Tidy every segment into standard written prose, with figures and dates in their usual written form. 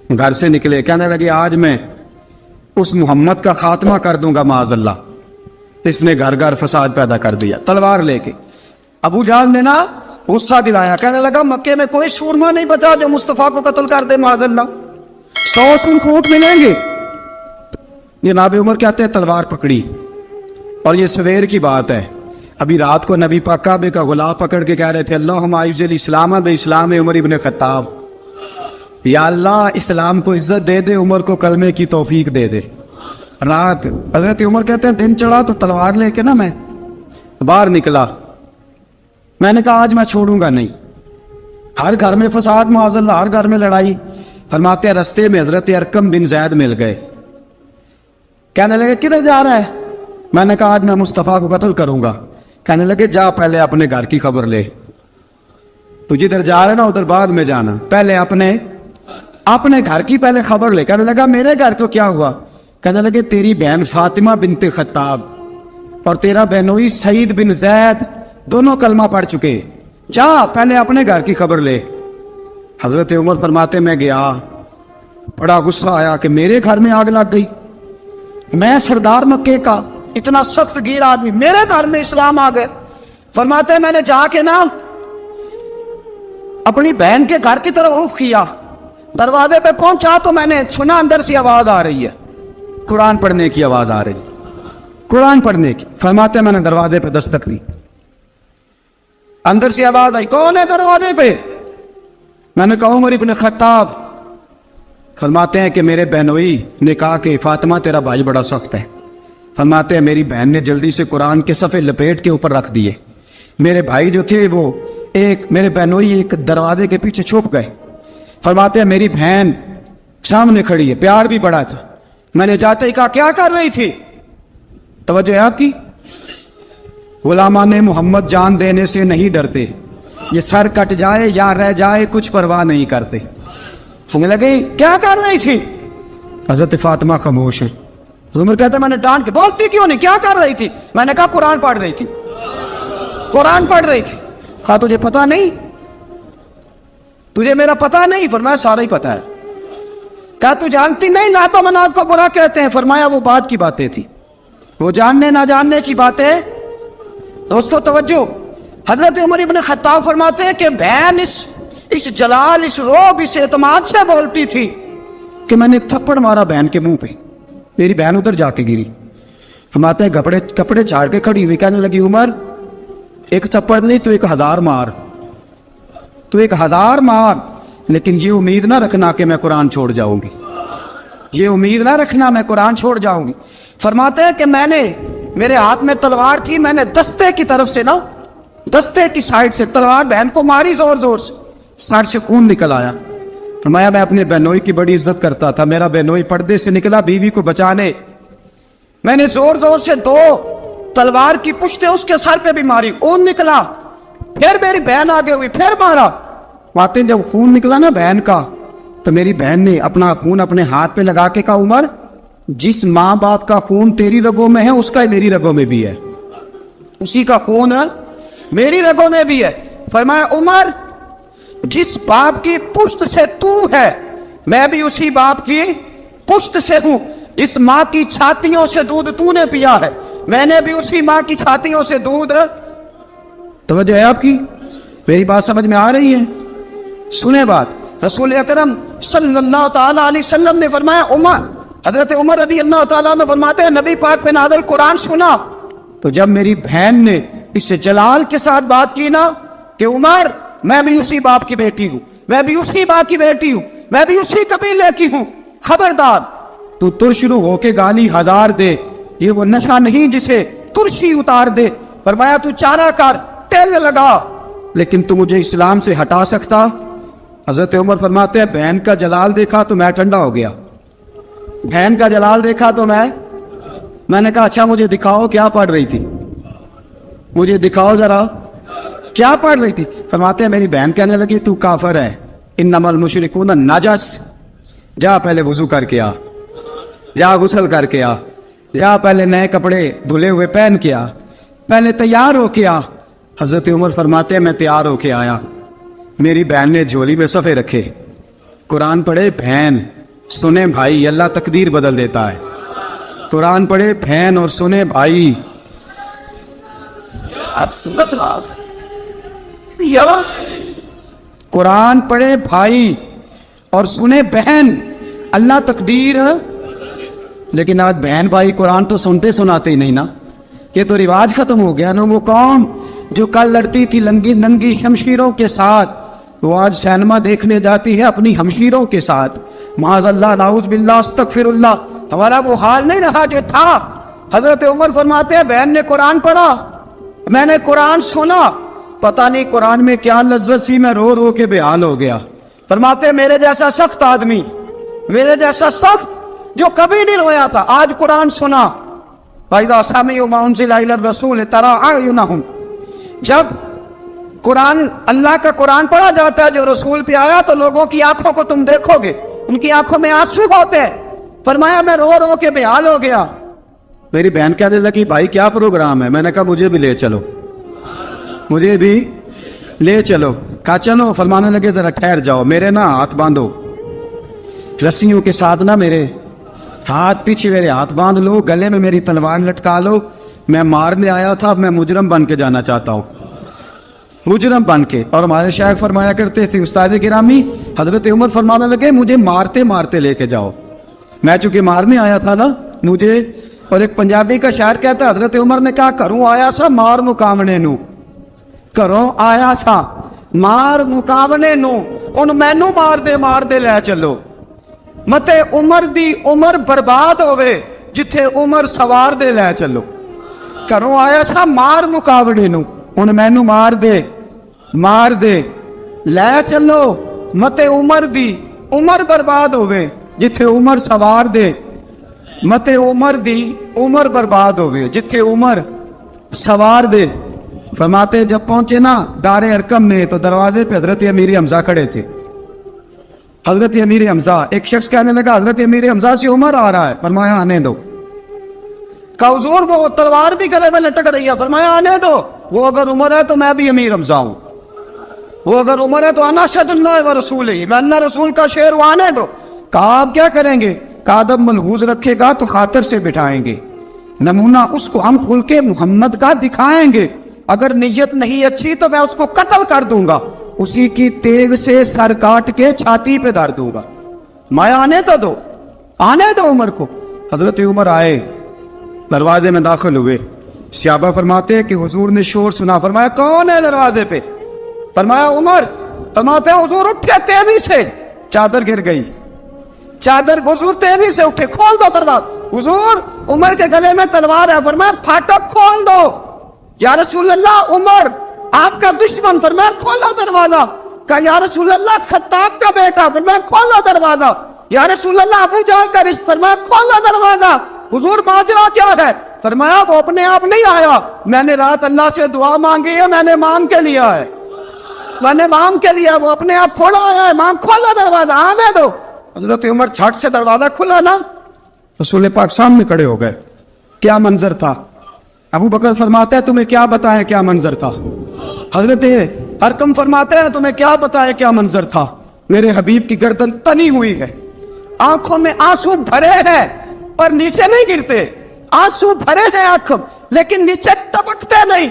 گھر سے نکلے, کہنے لگے آج میں اس محمد کا خاتمہ کر دوں گا معاذ اللہ. اس نے گھر گھر فساد پیدا کر دیا تلوار لے کے. ابو جہل نے نا غصہ دلایا, کہنے لگا مکے میں کوئی سورما نہیں بچا جو مصطفیٰ کو قتل کر دے معاذ اللہ, 100 سن اونٹ ملیں گے. جناب عمر کہتے ہیں تلوار پکڑی, اور یہ سویر کی بات ہے. ابھی رات کو نبی پاک کعبے کا غلاف پکڑ کے کہہ رہے تھے اللہم اعز الاسلام باسلام عمر ابن خطاب, یا اللہ اسلام کو عزت دے دے, عمر کو کلمے کی توفیق دے دے. رات حضرت عمر کہتے ہیں دن چڑھا تو تلوار لے کے نا میں باہر نکلا. میں نے کہا آج میں چھوڑوں گا نہیں, ہر گھر میں فساد معاذ اللہ, ہر گھر میں لڑائی. فرماتے ہیں رستے میں حضرت ارقم بن زید مل گئے, کہنے لگے کدھر جا رہا ہے؟ میں نے کہا آج میں مصطفیٰ کو قتل کروں گا. کہنے لگے جا پہلے اپنے گھر کی خبر لے, تو جدھر جا رہے نا ادھر بعد میں جانا, پہلے اپنے گھر کی پہلے خبر لے. کہنے لگا میرے گھر کو کیا ہوا؟ کہنے لگے تیری بہن فاطمہ بنت خطاب اور تیرا بہنوئی سعید بن زید دونوں کلمہ پڑھ چکے, جا پہلے اپنے گھر کی خبر لے. حضرت عمر فرماتے میں گیا, بڑا غصہ آیا کہ میرے گھر میں آگ لگ گئی, میں سردار مکے کا اتنا سخت گیر آدمی, میرے گھر میں اسلام آ گئے. فرماتے میں نے جا کے نا اپنی بہن کے گھر کی طرف رخ کیا, دروازے پہ پہنچا تو میں نے سنا اندر سے آواز آ رہی ہے, قرآن پڑھنے کی آواز آ رہی, قرآن پڑھنے کی. فرماتے میں نے دروازے پہ دستک دی, اندر سے آواز آئی کون ہے دروازے پہ؟ میں نے کہا عمر ابن خطاب. فرماتے ہیں کہ میرے بہنوئی نے کہا کہ فاطمہ تیرا بھائی بڑا سخت ہے. فرماتے ہیں میری بہن نے جلدی سے قرآن کے صفحے لپیٹ کے اوپر رکھ دیے. میرے بھائی جو تھے وہ میرے بہنوئی ایک دروازے کے پیچھے چھپ گئے. فرماتے ہیں میری بہن سامنے کھڑی ہے, پیار بھی بڑا تھا. میں نے جاتے ہی کہا کیا کر رہی تھی؟ توجہ ہے آپ کی؟ غلامان محمد جان دینے سے نہیں ڈرتے, یہ سر کٹ جائے یا رہ جائے کچھ پرواہ نہیں کرتے. ہمیں لگے کیا کر رہی تھی؟ حضرت فاطمہ خاموش ہے. عمر کہتا ہے میں نے ڈانٹ کے, بولتی کیوں نہیں, کیا کر رہی تھی؟ میں نے کہا قرآن پڑھ رہی تھی, قرآن پڑھ رہی تھی. کہا تجھے پتا نہیں, تجھے میرا پتا نہیں؟ فرمایا سارا ہی پتا ہے. کہا تو جانتی نہیں لات و منات کو برا کہتے ہیں؟ فرمایا وہ بات کی باتیں تھی, وہ جاننے نہ جاننے کی باتیں. دوستو توجہ, حضرت عمر ابن خطاب فرماتے ہیں کہ بہن اس جلال, اس روب, اس اعتماد سے بولتی تھی کہ میں نے ایک تھپڑ مارا بہن کے منہ پہ, میری بہن ادھر جا کے گری. فرماتے ہیں کپڑے جھاڑ کے کھڑی ہوئی, کہنے لگی عمر ایک تھپڑ نہیں تو 1000 مار, تو 1000 مار, لیکن یہ امید نہ رکھنا کہ میں قرآن چھوڑ جاؤں گی, یہ امید نہ رکھنا میں قرآن چھوڑ جاؤں گی. فرماتے ہیں کہ میرے ہاتھ میں تلوار تھی, میں نے دستے کی طرف سے نا, دستے کی سائڈ سے تلوار بہن کو ماری زور زور سے, سر سے خون نکل آیا. فرمایا میں اپنے بہنوئی کی بڑی عزت کرتا تھا, میرا بہنوئی پردے سے نکلا بیوی کو بچانے, میں نے زور زور سے 2 تلوار کی پشتیں اس کے سر پہ بھی ماری, خون نکلا. پھر میری بہن آگے ہوئی, پھر مارا. باتیں جب خون نکلا نا بہن کا, تو میری بہن نے اپنا خون اپنے ہاتھ پہ لگا کے کہا عمر جس ماں باپ کا خون تیری رگوں میں ہے اس کا میری رگوں میں بھی ہے, اسی کا خون میری رگوں میں بھی ہے. فرمایا عمر جس باپ کی پشت سے تو ہے میں بھی اسی باپ کی پشت سے ہوں, جس ماں کی چھاتیوں سے دودھ تو نے پیا ہے میں نے بھی اسی ماں کی چھاتیوں سے دودھ. توجہ ہے آپ کی؟ میری بات سمجھ میں آ رہی ہے؟ سنیں بات. رسول اکرم صلی اللہ تعالی علیہ وسلم نے فرمایا, حضرت عمر رضی اللہ تعالیٰ عنہ فرماتے ہیں نبی پاک پہ نازل قرآن سنا تو جب میری بہن نے اس جلال کے ساتھ بات کی نا کہ عمر میں بھی اسی باپ کی بیٹی ہوں, میں بھی اسی باپ کی بیٹی ہوں, میں بھی اسی قبیلے کی ہوں, خبردار تو ترشرو ہو کے گالی 1000 دے, یہ وہ نشہ نہیں جسے ترشی اتار دے. فرمایا تو چارہ کر, ٹیل لگا, لیکن تو مجھے اسلام سے ہٹا سکتا؟ حضرت عمر فرماتے ہیں بہن کا جلال دیکھا تو میں ٹھنڈا ہو گیا, بہن کا جلال دیکھا تو میں نے کہا اچھا مجھے دکھاؤ کیا پڑھ رہی تھی, مجھے دکھاؤ ذرا کیا پڑھ رہی تھی. فرماتے ہیں میری بہن کہنے لگی تو کافر ہے, انما المشرکون نجس, جا پہلے وضو کر کے آ, جا غسل کر کے آ, جا پہلے نئے کپڑے دھلے ہوئے پہن کے آ, پہلے تیار ہو کے آ. حضرت عمر فرماتے ہیں میں تیار ہو کے آیا, میری بہن نے جھولی میں صفحے رکھے, قرآن پڑھے بہن، سنے بھائی، اللہ تقدیر بدل دیتا ہے. قرآن پڑھے بہن اور سنے بھائی. قرآن پڑھے بھائی اور سنے بہن، اللہ تقدیر. لیکن آج بہن بھائی قرآن تو سنتے سناتے ہی نہیں نا. یہ تو رواج ختم ہو گیا نا. وہ قوم جو کل لڑتی تھی ننگی شمشیروں کے ساتھ، وہ آج سینما دیکھنے جاتی ہے اپنی ہمشیروں کے ساتھ. معاذ اللہ، نعوذ باللہ، استغفر اللہ. ہمارا وہ حال نہیں رہا جو تھا. حضرت عمر فرماتے ہیں بہن نے قرآن پڑھا، میں نے قرآن سنا، پتہ نہیں قرآن میں کیا لذت سی، میں رو رو کے بے حال ہو گیا. فرماتے ہیں میرے جیسا سخت آدمی، میرے جیسا سخت جو کبھی نہیں رویا تھا، آج قرآن سنا. فَإِذَا سَمِعُوا مَا أُنزِلَ إِلَى الرَّسُولِ تَرَىٰ أَعْيُنَهُمْ، جب قرآن، اللہ کا قرآن پڑھا جاتا ہے جو رسول پہ آیا، تو لوگوں کی آنکھوں کو تم دیکھو گے، ان کی آنکھوں میں آنسو ہوتے ہیں. فرمایا میں رو رو کے بے حال ہو گیا. میری بہن کہنے لگی بھائی کیا پروگرام ہے؟ میں نے کہا مجھے بھی لے چلو، مجھے بھی لے چلو. کہا چلو. فرمانے لگے ذرا ٹھہر جاؤ، میرے نا ہاتھ باندھو رسیوں کے ساتھ، نا میرے ہاتھ پیچھے میرے ہاتھ باندھ لو، گلے میں میری تلوار لٹکا لو. میں مارنے آیا تھا، اب میں مجرم بن کے جانا چاہتا ہوں، مجرم بن کے. اور ہمارے شیخ فرمایا کرتے تھے استاد گرامی، حضرت عمر فرمانے لگے مجھے مارتے مارتے لے کے جاؤ. میں چونکہ مارنے آیا تھا نا مجھے. اور ایک پنجابی کا شاعر کہتا ہے حضرت عمر نے کہا کروں آیا سا مار مقامنے نو، کروں آیا سا مار مقامنے نو، ان مینو مار دے لے چلو. متے عمر دی عمر برباد ہوئے جتھے عمر سوار دے لے چلو. کروں آیا سا مار مقابلے نو، ان مینو مار دے لے چلو. متے عمر دی عمر برباد ہوئے جتھے عمر سوار دے، متے عمر دی عمر برباد ہوئے جتھے عمر سوار دے. فرماتے جب پہنچے نا دار ارقم میں تو دروازے پہ حضرت امیر حمزہ کھڑے تھے. حضرت امیر حمزہ، ایک شخص کہنے لگا حضرت امیر حمزہ سے عمر آ رہا ہے. فرمایا آنے دو. کہا حضور وہ تلوار بھی گلے میں لٹک رہی ہے. فرمایا آنے دو. وہ اگر عمر ہے تو میں بھی امیر حمزہ ہوں، وہ اگر عمر ہے تو انا اشہد اللہ و رسول ہی، میں اللہ رسول کا شعر ہوں، آنے دو. کہا آپ کیا کریں گے؟ کہا ادب ملحوظ رکھے گا تو خاطر سے بٹھائیں گے، نمونہ اس کو ہم خلق محمد کا دکھائیں گے، اگر نیت نہیں اچھی تو میں اس کو قتل کر دوں گا، اسی کی تیغ سے سر کاٹ کے چھاتی پہ دھر دوں گا. میں آنے تو دو، آنے دو عمر کو. حضرت عمر آئے، دروازے میں داخل ہوئے. صحابہ فرماتے ہیں کہ حضور نے شور سنا. فرمایا کون ہے دروازے پہ؟ فرمایا عمر. فرماتے ہیں حضور اٹھے تیزی سے، چادر گر گئی، چادر. حضور تیزی سے اٹھے، کھول دو دروازہ. حضور عمر کے گلے میں تلوار ہے. فرمایا پھاٹک کھول دو. یا رسول اللہ عمر آپ کا دشمن. فرمایا کھولو دروازہ. کہا یا رسول اللہ خطاب کا بیٹا. فرمایا کھولو دروازہ. یا رسول اللہ ابو جہل کا رشت. فرمایا کھولو دروازہ. حضور ماجرا کیا ہے؟ فرمایا وہ اپنے آپ نہیں آیا، میں نے رات اللہ سے دعا مانگی ہے، میں نے مانگ کے لیا ہے، میں نے مانگ کے لیا، وہ اپنے آپ تھوڑا آیا ہے. مانگ. کھولو دروازہ، آنے دو. حضرت عمر چھٹ سے دروازہ کھلا نا، رسول پاک سامنے کھڑے ہو گئے. کیا منظر تھا. ابو بکر فرماتا ہے تمہیں کیا بتائیں کیا منظر تھا. حضرت ارقم فرماتے ہیں تمہیں کیا بتائیں کیا منظر تھا. میرے حبیب کی گردن تنی ہوئی ہے، آنکھوں میں آنسو بھرے ہیں پر نیچے نہیں گرتے. آنسو بھرے ہیں آنکھوں لیکن نیچے ٹپکتے نہیں.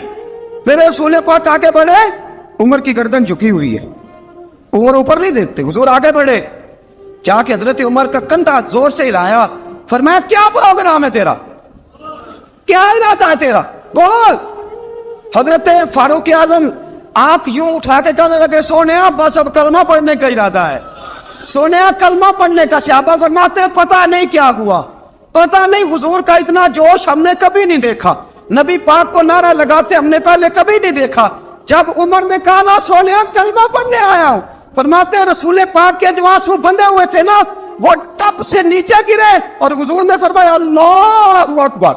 میرے رسول پاک آگے بڑھے، عمر کی گردن جھکی ہوئی ہے، عمر اوپر نہیں دیکھتے. حضور آگے بڑھے، کیا کہ حضرت عمر کا کندھا زور سے ہلایا. فرمایا کیا پروگرام ہے تیرا، کیا ارادہ ہے تیرا، بول. حضرت فاروق اعظم آنکھ یوں اٹھا کے کہنے لگے سونیا بس اب کلمہ پڑھنے کا ارادہ ہے، سونیا کلمہ پڑھنے کا. صحابہ فرماتے ہیں پتہ نہیں کیا ہوا، پتہ نہیں. حضور کا اتنا جوش ہم نے کبھی نہیں دیکھا، نبی پاک کو نعرہ لگاتے ہم نے پہلے کبھی نہیں دیکھا. جب عمر نے کہا نا سونیا کلمہ پڑھنے آیا ہوں، فرماتے ہیں رسول پاک کے جو آنسو بندے ہوئے تھے نا وہ ٹپ سے نیچے گرے اور حضور نے فرمایا اللہ اکبر،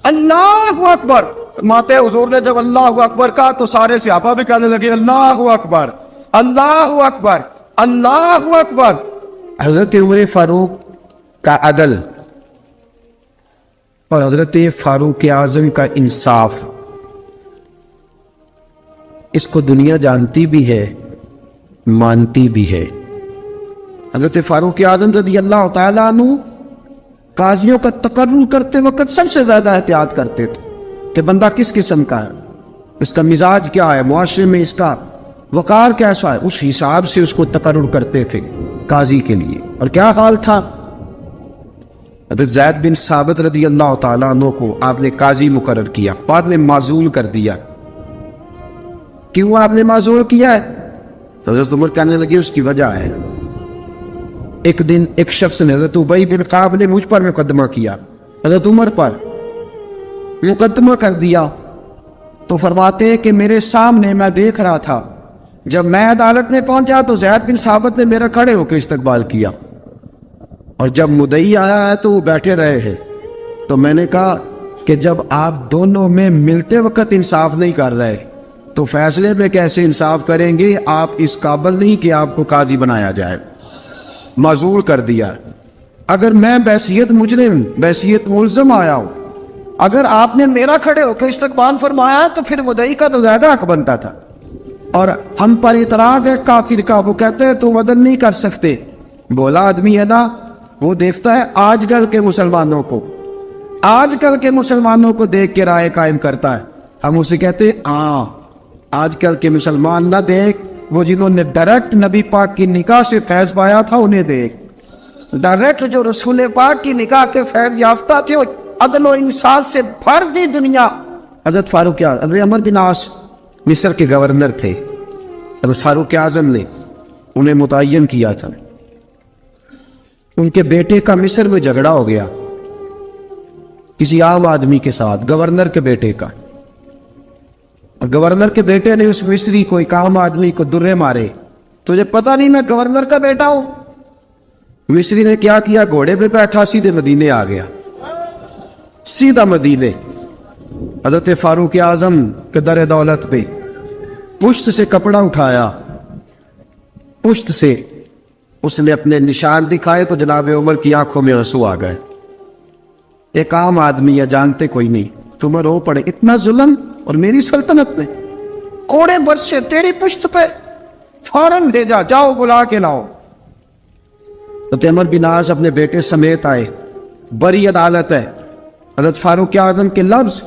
اللہ اکبر. فرماتے ہیں حضور نے جب اللہ اکبر کہا تو سارے صحابہ بھی کہنے لگے اللہ اکبر، اللہ اکبر، اللہ اکبر. حضرت عمر فاروق کا عدل اور حضرت فاروق اعظم کا انصاف، اس کو دنیا جانتی بھی ہے، مانتی بھی ہے. حضرت فاروق اعظم رضی اللہ تعالیٰ عنہ قاضیوں کا تقرر کرتے وقت سب سے زیادہ احتیاط کرتے تھے کہ بندہ کس قسم کا ہے، اس کا مزاج کیا ہے، معاشرے میں اس کا وقار کیسا ہے، اس حساب سے اس کو تقرر کرتے تھے قاضی کے لیے۔ اور کیا حال تھا، حضرت زید بن ثابت رضی اللہ تعالیٰ عنہ کو آپ نے قاضی مقرر کیا، بعد میں معزول کر دیا۔ کیوں آپ نے معزول کیا ہے؟ تو حضرت عمر کہنے لگے اس کی وجہ ہے، ایک دن ایک شخص نے، حضرت ابی بن کعب نے مجھ پر مقدمہ کیا، حضرت عمر پر مقدمہ کر دیا، تو فرماتے ہیں کہ میرے سامنے میں دیکھ رہا تھا، جب میں عدالت میں پہنچا تو زید بن ثابت نے میرا کھڑے ہو کے استقبال کیا، اور جب مدعی آیا ہے تو وہ بیٹھے رہے ہیں۔ تو میں نے کہا کہ جب آپ دونوں میں ملتے وقت انصاف نہیں کر رہے تو فیصلے میں کیسے انصاف کریں گے؟ آپ اس قابل نہیں کہ آپ کو قاضی بنایا جائے، معزول کر دیا۔ اگر میں بحیثیت مجرم، بحیثیت ملزم آیا ہوں، اگر آپ نے میرا کھڑے ہو کے استقبال فرمایا تو پھر مدعی کا تو زیادہ حق بنتا تھا۔ اور ہم پر اعتراض ہے کافر کا، وہ کہتے ہیں تم عدل نہیں کر سکتے۔ بولا آدمی ہے نا، وہ دیکھتا ہے آج کل کے مسلمانوں کو، آج کل کے مسلمانوں کو دیکھ کے رائے قائم کرتا ہے۔ ہم اسے کہتے ہیں ہاں آج کل کے مسلمان نہ دیکھ، وہ جنہوں نے ڈائریکٹ نبی پاک کی نکاح سے فیض پایا تھا انہیں دیکھ، ڈائریکٹ جو رسول پاک کی نکاح کے فیض یافتہ تھے، عدل و انصاف سے بھر دی دنیا۔ حضرت فاروق اعظم، حضرت عمرو بن عاص مصر کے گورنر تھے، حضرت فاروق اعظم نے انہیں متعین کیا تھا۔ ان کے بیٹے کا مصر میں جھگڑا ہو گیا کسی عام آدمی کے ساتھ، گورنر کے بیٹے کا، اور گورنر کے بیٹے نے اس مصری کو، ایک عام آدمی کو درے مارے۔ تجھے پتہ نہیں میں گورنر کا بیٹا ہوں؟ مصری نے کیا کیا، گھوڑے پہ بیٹھا سیدھے مدینے آ گیا، سیدھا مدینے۔ حضرت فاروق اعظم کے در دولت پہ پشت سے کپڑا اٹھایا، پشت سے اس نے اپنے نشان دکھائے تو جناب عمر کی آنکھوں میں آنسو آ گئے۔ ایک عام آدمی ہے، جانتے کوئی نہیں، تمہیں رو پڑے، اتنا ظلم، اور میری سلطنت میں کوڑے برسے تیری پشت پہ، فوراً بھیجا، جاؤ بلا کے لاؤ۔ حضرت عمر بن عاص اپنے بیٹے سمیت آئے، بڑی عدالت ہے۔ حضرت فاروق اعظم کے لفظ،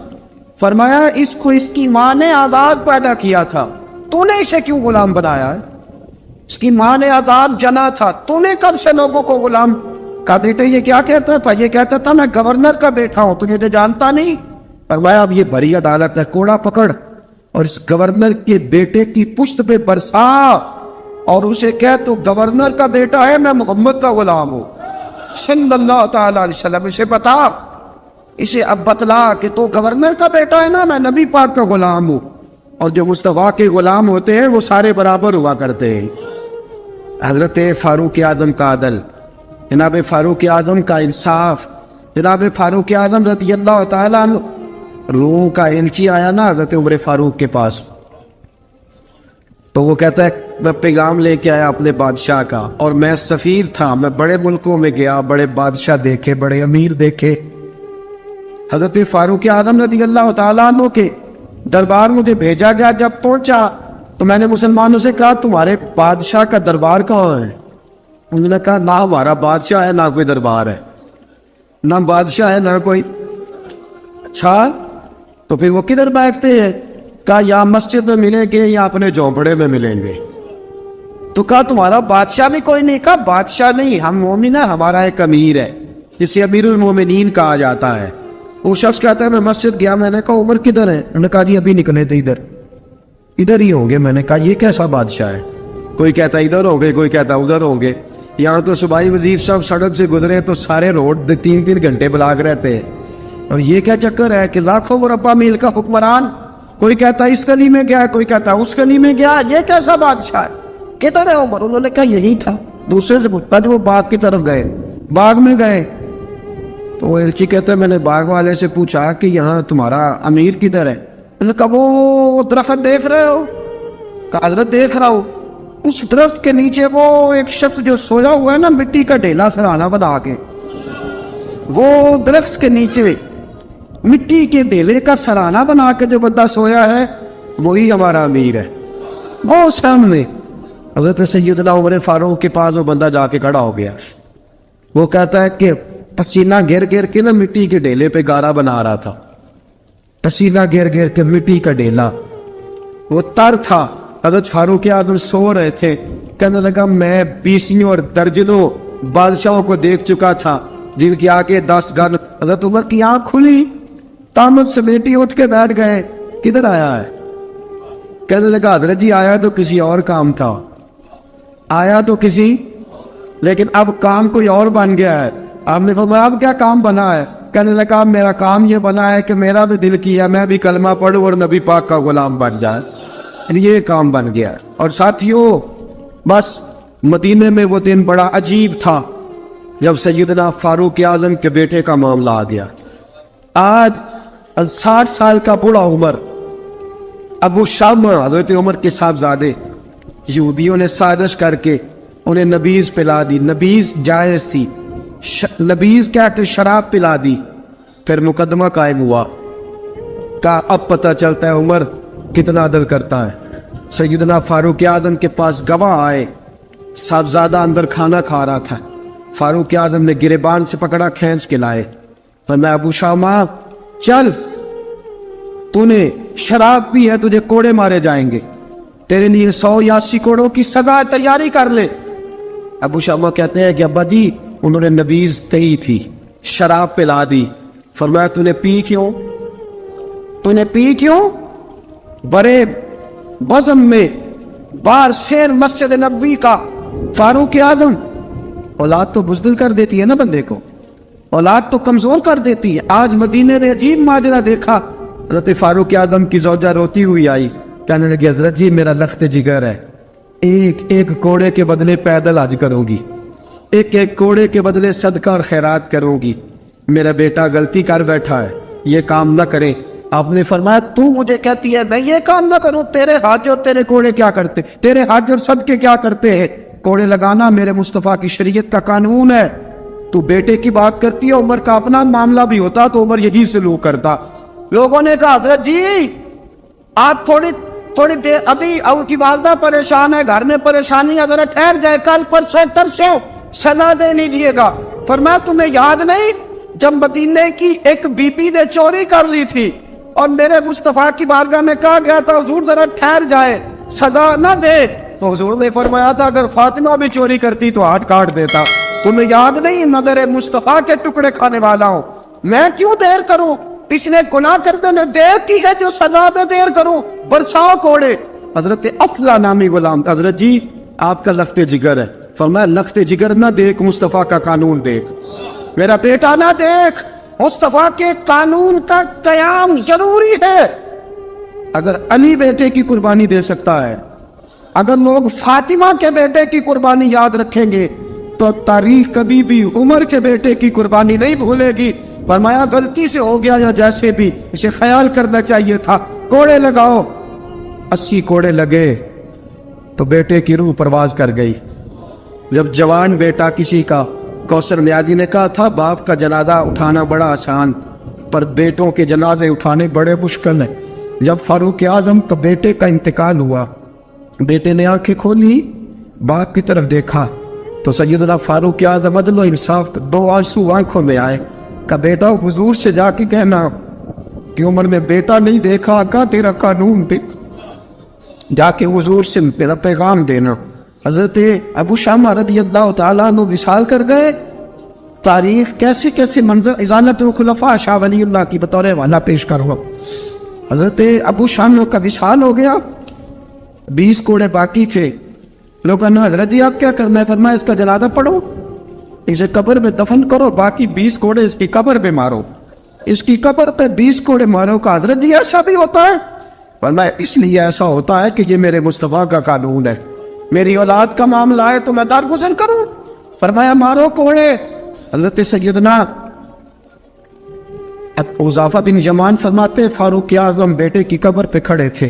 فرمایا اس کو اس کی ماں نے آزاد پیدا کیا تھا، تو نے اسے کیوں غلام بنایا ہے؟ اس کی ماں نے آزاد جنا تھا، تو نے کب سے لوگوں کو غلام؟ کہا بیٹے یہ کیا کہتا تھا؟ یہ کہتا تھا میں گورنر کا بیٹا ہوں، تجھے تو جانتا نہیں۔ فرمایا اب یہ بڑی عدالت ہے، کوڑا پکڑ اور اس گورنر کے بیٹے کی پشت پہ برسا اور اسے کہہ تو گورنر کا بیٹا ہے، میں محمد کا غلام ہوں صلی اللہ تعالی علیہ وسلم۔ اسے بتا، اسے اب بتلا کہ تو گورنر کا بیٹا ہے نا، میں نبی پاک کا غلام ہوں، اور جو مصطفیٰ کے غلام ہوتے ہیں وہ سارے برابر ہوا کرتے ہیں۔ حضرت فاروق اعظم کا عدل، جناب فاروق اعظم کا انصاف، جناب فاروق اعظم رضی اللہ تعالیٰ عنہ۔ روم کا ایلچی آیا نا حضرت عمر فاروق کے پاس، تو وہ کہتا ہے میں پیغام لے کے آیا اپنے بادشاہ کا، اور میں سفیر تھا، میں بڑے ملکوں میں گیا، بڑے بادشاہ دیکھے، بڑے امیر دیکھے۔ حضرت فاروق اعظم رضی اللہ تعالیٰ عنہ کے دربار مجھے بھیجا گیا، جب پہنچا تو میں نے مسلمانوں سے کہا تمہارے بادشاہ کا دربار کہاں ہے؟ انہوں نے کہا نہ ہمارا بادشاہ ہے نہ کوئی دربار ہے، نہ بادشاہ ہے نہ کوئی۔ اچھا تو پھر وہ کدھر بیٹھتے ہیں؟ کہا یا مسجد میں ملیں گے یا اپنے جھونپڑے میں ملیں گے۔ تو کہا تمہارا بادشاہ بھی کوئی نہیں؟ کہا بادشاہ نہیں، ہم مومن ہیں، ہمارا ایک امیر ہے جسے امیر المومنین کہا جاتا ہے۔ وہ شخص کہتا ہے میں مسجد گیا، میں نے کہا عمر کدھر ہے؟ انہوں نے کہا جی ابھی نکلے تھے ادھر ہی ہوں گے۔ میں نے کہا یہ کیسا بادشاہ ہے؟ کوئی کہتا ادھر ہوں گے، کوئی کہتا ادھر ہوں گے۔ یہاں تو صوبائی وزیر صاحب سڑک سے گزرے تو سارے روڈ 3 گھنٹے بلاک رہتے ہیں، اور یہ کیا چکر ہے کہ لاکھوں مربع میل کا حکمران، کوئی کہتا اس گلی میں گیا، کوئی کہتا اس گلی میں گیا، یہ کیسا بادشاہ ہے؟ کدھر ہے عمر؟ انہوں نے کہا یہی تھا۔ دوسرے سے پوچھتا جو وہ باغ کی طرف گئے، باغ میں گئے تو وہ ایلچی کہتا ہے میں نے باغ والے سے پوچھا کہ یہاں تمہارا امیر کدھر ہے؟ انہوں نے کہا وہ درخت دیکھ رہے ہو؟ کہا حضرت دیکھ رہا ہوں۔ اس درخت کے نیچے وہ ایک شخص جو سویا ہوا ہے نا، مٹی کا ڈھیلا سرہانہ بنا کے، وہ درخت کے نیچے مٹی کے ڈھیلے کا سرہانہ بنا کے جو بندہ سویا ہے وہی ہمارا امیر ہے، وہ سامنے۔ حضرت سیدنا عمر فاروق کے پاس وہ بندہ جا کے کھڑا ہو گیا. وہ کہتا ہے کہ پسینہ گر گر کے نا مٹی کے ڈھیلے پہ گارا بنا رہا تھا. پسینہ گر گر کے مٹی کا ڈھیلا, وہ تر تھا. حضرت فاروق اعظم سو رہے تھے. کہنے لگا میں بیسیوں اور درجنوں بادشاہوں کو دیکھ چکا تھا جن کی آگے 10 گن. حضرت عمر کی آنکھ کھلی, تامت سے بیٹی اٹھ کے بیٹھ گئے. کدھر آیا ہے؟ کہنے لگا حضرت جی آیا تو کسی اور کام تھا, آیا تو کسی, لیکن اب کام کوئی اور بن گیا ہے. آپ نے فرمایا اب کیا کام بنا ہے؟ کہنے لگا میرا کام یہ بنا ہے کہ میرا بھی دل کیا میں بھی کلمہ پڑھوں اور نبی پاک کا غلام بن جائے. یہ کام بن گیا. اور ساتھیوں بس مدینے میں وہ دن بڑا عجیب تھا جب سیدنا فاروق اعظم کے بیٹے کا معاملہ آ گیا. آج 60 سال کا بوڑھا عمر, ابو شامہ حضرت عمر کے صاحبزادے, یہودیوں نے سازش کر کے انہیں نبیذ پلا دی. نبیذ جائز تھی, نبیذ کیا کہ شراب پلا دی. پھر مقدمہ قائم ہوا. کہا اب پتہ چلتا ہے عمر کتنا عدل کرتا ہے. سیدنا فاروق اعظم کے پاس گواہ آئے. صاحبزادہ اندر کھانا کھا رہا تھا. فاروق اعظم نے گریبان سے پکڑا, کھینچ کے لائے. فرمایا ابو شامہ چل, تو نے شراب پی ہے, تجھے کوڑے مارے جائیں گے, تیرے لیے 100 یا 80 کوڑوں کی سزا تیاری کر لے. ابو شامہ کہتے ہیں کہ ابا جی انہوں نے نبیذ کہی تھی, شراب پلا دی. فرمایا تو نے پی کیوں؟ تو نے پی کیوں؟ بڑے بزم میں بار شیر مسجد نبوی کا فاروق اعظم. اولاد تو بزدل کر دیتی ہے نا بندے کو, اولاد تو کمزور کر دیتی ہے. آج مدینے نے عجیب ماجرا دیکھا. حضرت فاروق اعظم کی زوجہ روتی ہوئی آئی, کہنے لگی حضرت جی میرا لخت جگر ہے, ایک ایک کوڑے کے بدلے پیدل حج کروں گی, ایک ایک کوڑے کے بدلے صدقہ اور خیرات کروں گی. میرا بیٹا غلطی کر بیٹھا ہے, یہ کام نہ کرے. آپ نے فرمایا تو مجھے کہتی ہے میں یہ کام نہ کروں؟ تیرے حج اور تیرے کوڑے کیا کرتے, تیرے حج اور صدقے کیا کرتے ہیں؟ کوڑے لگانا میرے مصطفیٰ کی شریعت کا قانون ہے. تو بیٹے کی بات کرتی ہے, عمر کا اپنا معاملہ بھی ہوتا تو عمر یہی سلوک کرتا. لوگوں نے کہا حضرت جی آپ تھوڑی دیر, ابھی ان کی والدہ پریشان ہے, گھر میں پریشانی ہے, ذرا ٹھہر جائے, کل پرسوں ترسوں سزا دے لیجیے گا. فرمایا تمہیں یاد نہیں جب مدینے کی ایک بی بی نے چوری کر لی تھی اور میرے مصطفیٰ کی بارگاہ میں کہا گیا تھا حضور ذرا ٹھہر جائے, سزا نہ دے, تو حضور نے فرمایا تھا اگر فاطمہ بھی چوری کرتی تو ہاتھ کاٹ دیتا. تمہیں یاد نہیں نظر مصطفیٰ کے ٹکڑے کھانے والا ہوں, میں کیوں دیر کروں؟ اس نے گناہ کرنے میں دیر کی ہے جو سزا میں دیر کروں, برساؤ کوڑے. حضرت افلا نامی غلام, حضرت جی آپ کا لخت جگر ہے. فرمایا لخت جگر نہ دیکھ, مصطفیٰ کا قانون دیکھ. میرا بیٹا نہ دیکھ, مصطفیٰ کے قانون کا قیام ضروری ہے. اگر علی بیٹے کی قربانی دے سکتا ہے, اگر لوگ فاطمہ کے بیٹے کی قربانی یاد رکھیں گے تو تاریخ کبھی بھی عمر کے بیٹے کی قربانی نہیں بھولے گی. فرمایا غلطی سے ہو گیا یا جیسے بھی, اسے خیال کرنا چاہیے تھا. کوڑے لگاؤ. 80 کوڑے لگے تو بیٹے کی روح پرواز کر گئی. جب جوان بیٹا کسی کا, کوثر نیازی نے کہا تھا باپ کا جنازہ اٹھانا بڑا آسان, پر بیٹوں کے جنازے اٹھانے بڑے مشکل ہیں. جب فاروق اعظم کا بیٹے کا انتقال ہوا, بیٹے نے آنکھیں کھولی, باپ کی طرف دیکھا تو سیدنا فاروق اعظم عدل و انصاف 2 آنسو آنکھوں میں آئے. کہ بیٹا حضور سے جا کے کہنا کہ عمر نے بیٹا نہیں دیکھا, آقا تیرا قانون دیکھ, جا کے حضور سے میرا پیغام دینا. حضرت ابو شامہ رضی اللہ تعالیٰ عنہ وصال کر گئے. تاریخ کیسے کیسے منظر ازالت الخلفاء شاہ ولی اللہ کی بطور حوالہ پیش کرو. حضرت ابو شامہ کا وصال ہو گیا, 20 کوڑے باقی تھے. لوگوں نے حضرت جی آپ کیا کرنا ہے؟ فرمایا اس کا جنازہ پڑھو, اسے قبر میں دفن کرو, باقی 20 کوڑے اس کی قبر پہ مارو, اس کی قبر پہ 20 کوڑے مارو. کا حضرت جی ایسا بھی ہوتا ہے؟ فرمایا اس لیے ایسا ہوتا ہے کہ یہ میرے مصطفیٰ کا قانون ہے, میری اولاد کا معاملہ ہے تو میں درگزر کروں. فرمایا مارو کوڑے. حضرت سیدنا حذیفہ بن یمان فرماتے فاروق اعظم بیٹے کی قبر پہ کھڑے تھے,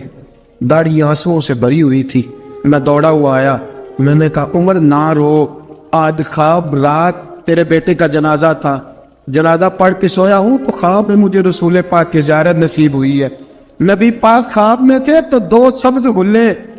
داڑھی آنسوؤں سے بھری ہوئی تھی. میں دوڑا ہوا آیا, میں نے کہا عمر نہ رو, آج خواب رات تیرے بیٹے کا جنازہ تھا, جنازہ پڑھ کے سویا ہوں تو خواب میں مجھے رسول پاک کی زیارت نصیب ہوئی ہے. نبی پاک خواب میں تھے تو 2 سبز غلے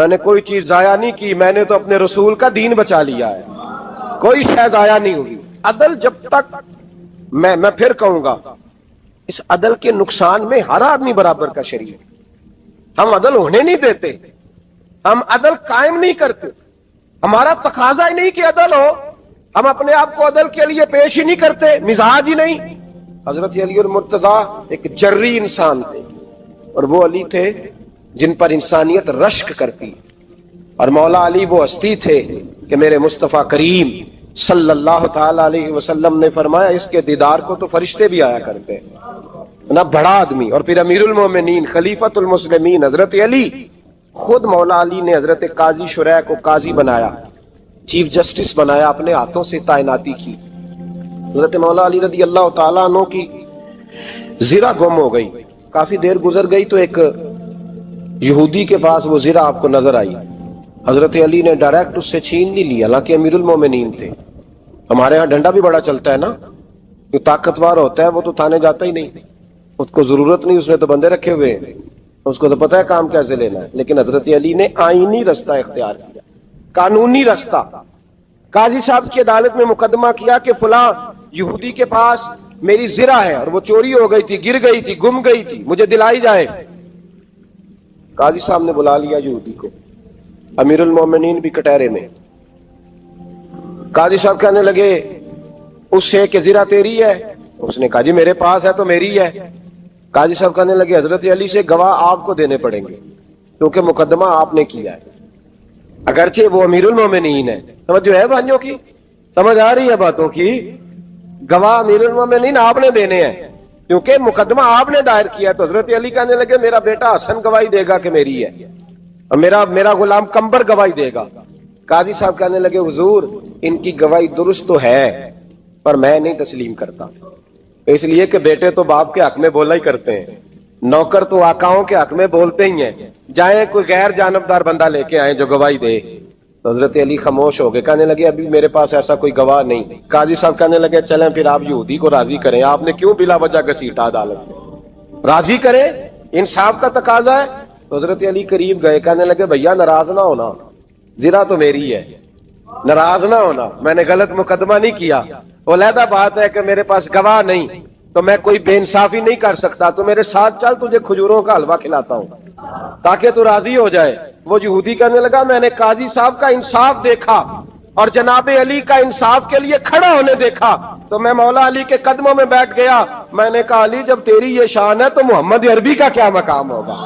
میں نے کوئی چیز ضائع نہیں کی, میں نے تو اپنے رسول کا دین بچا لیا ہے, کوئی شے ضائع نہیں ہوگی. عدل جب تک, میں پھر کہوں گا, اس عدل کے نقصان میں ہر آدمی برابر کا شریک. ہم عدل ہونے نہیں دیتے, ہم عدل قائم نہیں کرتے, ہمارا تقاضا ہی نہیں کہ عدل ہو, ہم اپنے آپ کو عدل کے لیے پیش ہی نہیں کرتے, مزاج ہی نہیں. حضرت علی المرتضیٰ ایک جری انسان تھے, اور وہ علی تھے جن پر انسانیت رشک کرتی, اور مولا علی وہ ہستی تھے کہ میرے مصطفیٰ کریم صلی اللہ تعالی علیہ وسلم نے فرمایا اس کے دیدار کو تو فرشتے بھی آیا کرتے نا, بڑا آدمی. اور پھر امیر المومنین خلیفۃ المسلمین حضرت علی, خود مولا علی نے حضرت قاضی شریح کو قاضی بنایا, چیف جسٹس بنایا, اپنے ہاتھوں سے تعیناتی کی. حضرت مولا علی رضی اللہ تعالیٰ عنہ کی زرہ گم ہو گئی, کافی دیر گزر گئی تو ایک یہودی کے پاس وہ زرہ آپ کو نظر آئی. حضرت علی نے ڈائریکٹ اس سے چھین نہیں لی, حالانکہ امیر المومنین تھے. ہمارے ہاں ڈنڈا بھی بڑا چلتا ہے نا, جو طاقتور ہوتا ہے وہ تو تھانے جاتا ہی نہیں, اس کو ضرورت نہیں, اس نے تو بندے رکھے ہوئے ہیں, اس کو تو پتہ ہے کام کیسے لینا ہے. لیکن حضرت علی نے آئینی رستہ اختیار کیا, قانونی رستہ. قاضی صاحب کی عدالت میں مقدمہ کیا کہ فلاں یہودی کے پاس میری زرہ ہے اور وہ چوری ہو گئی تھی, گر گئی تھی, گم گئی تھی, مجھے دلائی جائے. قاضی صاحب نے بلا لیا یہودی کو, امیر المومنین بھی کٹہرے میں. قاضی صاحب کہنے لگے اس سے کہ زرہ تیری ہے؟ اس نے کہا جی میرے پاس ہے تو میری ہے. قاضی صاحب کہنے لگے حضرت علی سے گواہ آپ کو دینے پڑیں گے کیونکہ مقدمہ آپ نے کیا ہے, اگرچہ وہ امیر المومنین ہے. سمجھو ہے بھائیوں کی, سمجھ آ رہی ہے باتوں کی؟ گواہ امیر المومنین آپ نے دینے ہیں کیونکہ مقدمہ آپ نے دائر کیا. تو حضرت علی کہنے لگے میرا بیٹا حسن گواہی دے گا کہ میری ہے, اور میرا غلام کمبر گواہی دے گا. قاضی صاحب کہنے لگے حضور ان کی گواہی درست تو ہے پر میں نہیں تسلیم کرتا, اس لیے کہ بیٹے تو باپ کے حق میں بولا ہی کرتے ہیں, نوکر تو آقاؤں کے حق میں بولتے ہی ہیں, جائیں کوئی غیر جانبدار بندہ لے کے آئیں جو گواہی دے. تو حضرت علی خاموش ہو گئے, کہنے لگے ابھی میرے پاس ایسا کوئی گواہ نہیں. قاضی صاحب کہنے لگے چلیں پھر آپ یہودی کو راضی کریں, آپ نے کیوں بلا وجہ گھسیٹا عدالت میں, راضی کریں, انصاف کا تقاضا ہے. تو حضرت علی قریب گئے, کہنے لگے بھیا ناراض نہ ہونا, زرہ تو میری ہے, ناراض نہ ہونا, میں نے غلط مقدمہ نہیں کیا. علیحدہ بات ہے کہ میرے پاس گواہ نہیں تو میں کوئی بے انصافی نہیں کر سکتا, تو میرے ساتھ چل تجھے کھجوروں کا حلوہ کھلاتا ہوں تاکہ تو راضی ہو جائے. وہ یہودی کہنے لگا میں نے قاضی صاحب کا انصاف دیکھا اور جناب علی کا انصاف کے لیے کھڑا ہونے دیکھا تو میں مولا علی کے قدموں میں بیٹھ گیا. میں نے کہا علی جب تیری یہ شان ہے تو محمد عربی کا کیا مقام ہوگا.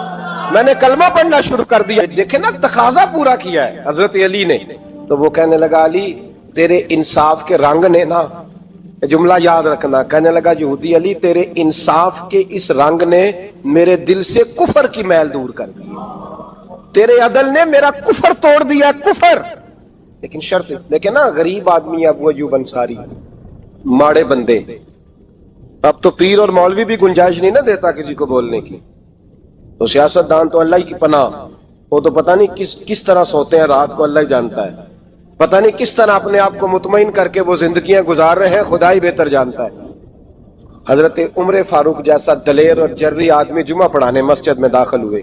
میں نے کلمہ پڑھنا شروع کر دیا. دیکھیں نا تقاضا پورا کیا ہے حضرت علی نے. تو وہ کہنے لگا علی تیرے انصاف کے رنگ نے نا, جملہ یاد رکھنا, کہنے لگا یہودی علی تیرے انصاف کے اس رنگ نے میرے دل سے کفر کی میل دور کر دی, تیرے عدل نے میرا کفر توڑ دیا, کفر. لیکن شرط دیکھیں نا, غریب آدمی ابو ایوب انصاری, ماڑے بندے, اب تو پیر اور مولوی بھی گنجائش نہیں نہ دیتا کسی کو بولنے کی, تو سیاست دان تو اللہ کی پناہ, وہ تو پتہ نہیں کس طرح سوتے ہیں رات کو, اللہ ہی جانتا ہے, پتہ نہیں کس طرح اپنے آپ کو مطمئن کر کے وہ زندگیاں گزار رہے ہیں, خدا ہی بہتر جانتا ہے. حضرت عمر فاروق جیسا دلیر اور جرری آدمی جمعہ پڑھانے مسجد میں داخل ہوئے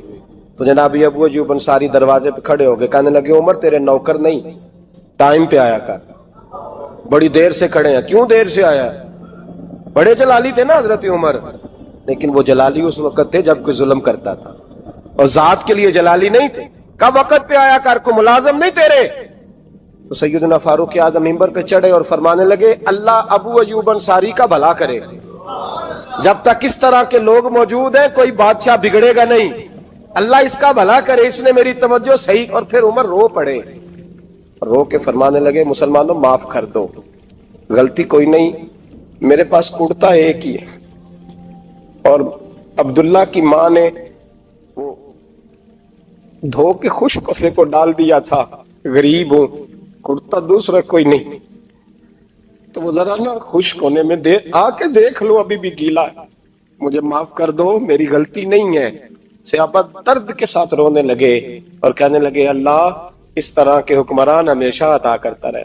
تو جناب ابو ایوب انصاری دروازے پہ کھڑے ہو گئے, کہنے لگے عمر تیرے نوکر نہیں, ٹائم پہ آیا کر, بڑی دیر سے کھڑے ہیں. کیوں دیر سے آیا؟ بڑے جلالی تھے نا حضرت عمر, لیکن وہ جلالی اس وقت تھے جب کوئی ظلم کرتا تھا, اور ذات کے لیے جلالی نہیں تھے. کب وقت پہ آیا کر, کو ملازم نہیں تیرے. تو سیدنا فاروق اعظم منبر پہ چڑھے اور فرمانے لگے اللہ ابو ایوب انصاری کا بھلا کرے, جب تک اس طرح کے لوگ موجود ہیں کوئی بادشاہ بگڑے گا نہیں, اللہ اس کا بھلا کرے, اس نے میری توجہ صحیح. اور پھر عمر رو پڑے, رو کے فرمانے لگے مسلمانوں معاف کر دو, غلطی کوئی نہیں, میرے پاس کرتا ایک ہی ہے, اور عبداللہ کی ماں نے وہ دھو کے خشک کپڑے کو ڈال دیا تھا, غریب ہوں, کرتا دوسرا کوئی نہیں, تو وہ ذرا نا خشک ہونے میں آ کے دیکھ لو ابھی بھی گیلا ہے, مجھے معاف کر دو, میری غلطی نہیں ہے. صحابہ درد کے ساتھ رونے لگے اور کہنے لگے اللہ اس طرح کے حکمران ہمیشہ عطا کرتا رہے.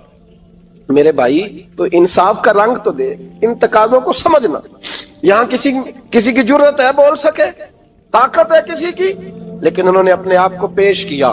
میرے بھائی تو انصاف کا رنگ تو دے, ان تقاضوں کو سمجھنا. یہاں کسی کی جرت ہے بول سکے, طاقت ہے کسی کی, لیکن انہوں نے اپنے آپ کو پیش کیا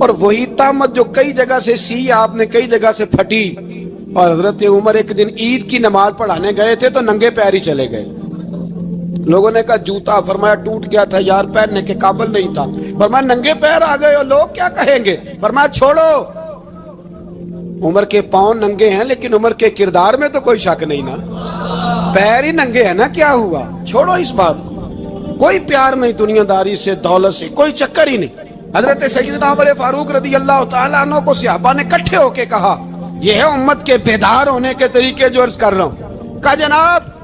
اور وہی تہمت جو کئی جگہ سے سی آپ نے کئی جگہ سے پھٹی. اور حضرت عمر ایک دن عید کی نماز پڑھانے گئے تھے تو ننگے پیر ہی چلے گئے. لوگوں نے کہا جوتا، فرمایا ٹوٹ گیا تھا یار، پہننے کے قابل نہیں تھا. فرمایا ننگے پیر آ گئے اور لوگ کیا کہیں گے؟ فرمایا چھوڑو، عمر کے پاؤں ننگے ہیں لیکن عمر کے کردار میں تو کوئی شک نہیں نا. پیر ہی ننگے ہیں نا، کیا ہوا؟ چھوڑو اس بات کو. کوئی پیار نہیں دنیا داری سے، دولت سے، کوئی چکر ہی نہیں. حضرت سیدنا عمر فاروق رضی اللہ تعالیٰ عنہ کو صحابہ نے کٹھے ہو کے کہا، یہ ہے امت کے بیدار ہونے کے طریقے جو عرض کر رہا ہوں. کہا جناب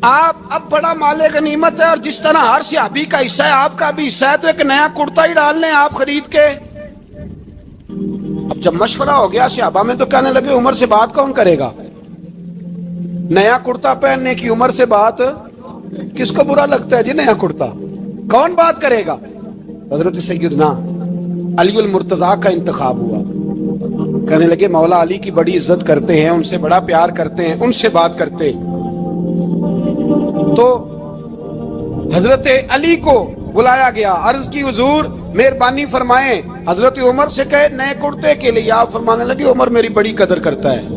آپ اب بڑا مال غنیمت ہے اور جس طرح ہر صحابی کا حصہ ہے آپ کا بھی حصہ ہے، تو ایک نیا کرتا ہی ڈال لیں آپ خرید کے. اب جب مشورہ ہو گیا صحابہ میں تو کہنے لگے عمر سے بات کون کرے گا؟ نیا کرتا پہننے کی عمر سے بات کس کو برا لگتا ہے جی؟ نیا کرتا کون بات کرے گا؟ حضرت سیدنا علی المرتضیٰ کا انتخاب ہوا. کہنے لگے مولا علی کی بڑی عزت کرتے ہیں، ان سے بڑا پیار کرتے ہیں، ان سے بات کرتے ہیں. تو حضرت علی کو بلایا گیا، عرض کی حضور مہربانی فرمائیں. حضرت عمر سے کہے نئے کرتے کے لیے. آپ فرمانے لگے عمر میری بڑی قدر کرتا ہے،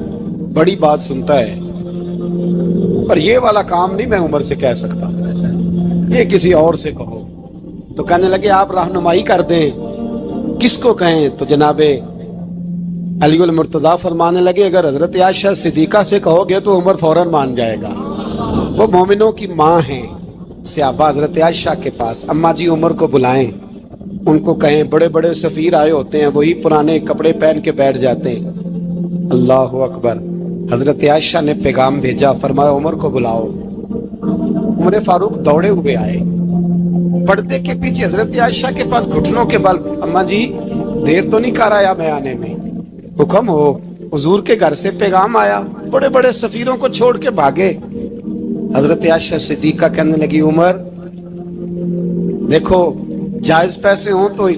بڑی بات سنتا ہے، پر یہ والا کام نہیں میں عمر سے کہہ سکتا، یہ کسی اور سے کہو. تو کہنے لگے آپ رہنمائی کر دیں کس کو کہیں. تو جناب علی المرتضیٰ فرمانے لگے اگر حضرت عائشہ صدیقہ سے کہو گے تو عمر فوراً مان جائے گا، وہ مومنوں کی ماں ہیں. صحابہ حضرت عائشہ کے پاس، اماں جی عمر کو بلائیں، ان کو کہیں بڑے بڑے سفیر آئے ہوتے ہیں، وہی پرانے کپڑے پہن کے بیٹھ جاتے ہیں. اللہ اکبر. حضرت عائشہ نے پیغام بھیجا، فرمایا عمر کو بلاؤ. عمر فاروق دوڑے ہوئے آئے، پردے کے پیچھے حضرت عائشہ کے پاس گھٹنوں کے بل. اماں جی دیر تو نہیں کر آیا میں آنے میں؟ حکم ہو، حضور کے گھر سے پیغام آیا. بڑے بڑے سفیروں کو چھوڑ کے بھاگے. حضرت عائشہ صدیقہ کہنے لگی عمر دیکھو جائز پیسے ہوں تو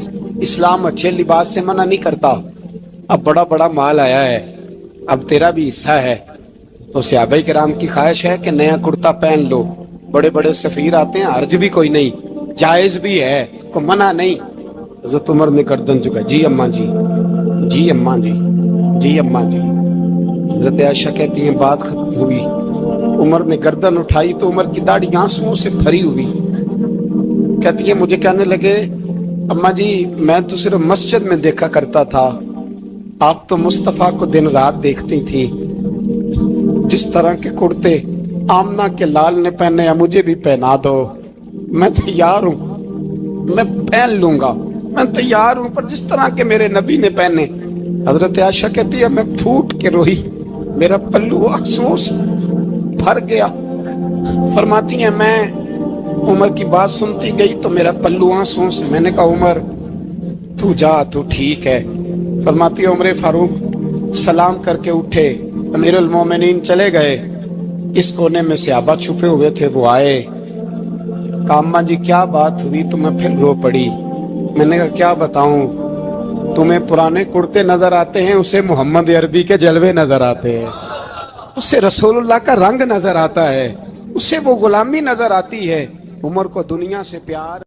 اسلام اچھے لباس سے منع نہیں کرتا، اب بڑا بڑا مال آیا ہے، اب تیرا بھی حصہ ہے، تو صحابہ کرام کی خواہش ہے کہ نیا کرتا پہن لو. بڑے بڑے سفیر آتے ہیں، حرج بھی کوئی نہیں، جائز بھی ہے، کوئی منع نہیں. حضرت عمر نے گردن جھکا، جی اماں جی، جی اماں جی، جی اماں جی. حضرت عائشہ کہتی ہیں بات ختم ہوئی، عمر نے گردن اٹھائی تو عمر کی داڑھی آنسوؤں سے بھری ہوئی. کہتی ہے مجھے کہنے لگے اماں جی میں تو صرف مسجد میں دیکھا کرتا تھا، آپ تو مصطفیٰ کو دن رات دیکھتی تھی، جس طرح کے کرتے آمنہ کے لال نے پہنے مجھے بھی پہنا دو، میں تیار ہوں، میں پہن لوں گا، میں تیار ہوں، پر جس طرح کے میرے نبی نے پہنے. حضرت عائشہ کہتی ہے میں پھوٹ کے روئی، میرا پلو آنسوؤں سے بھر گیا. فرماتی ہیں میں عمر کی بات سنتی گئی تو میرا پلو آنسوؤں سے، میں نے کہا عمر تو جا، تو ٹھیک ہے. فرماتی ہے عمر فاروق سلام کر کے اٹھے، امیر المومنین چلے گئے. اس کونے میں صحابہ چھپے ہوئے تھے، وہ آئے. کہا اماں جی کیا بات ہوئی؟ تو میں پھر رو پڑی. میں نے کہا کیا بتاؤں، تمہیں پرانے کرتے نظر آتے ہیں، اسے محمد عربی کے جلوے نظر آتے ہیں، اسے رسول اللہ کا رنگ نظر آتا ہے، اسے وہ غلامی نظر آتی ہے. عمر کو دنیا سے پیار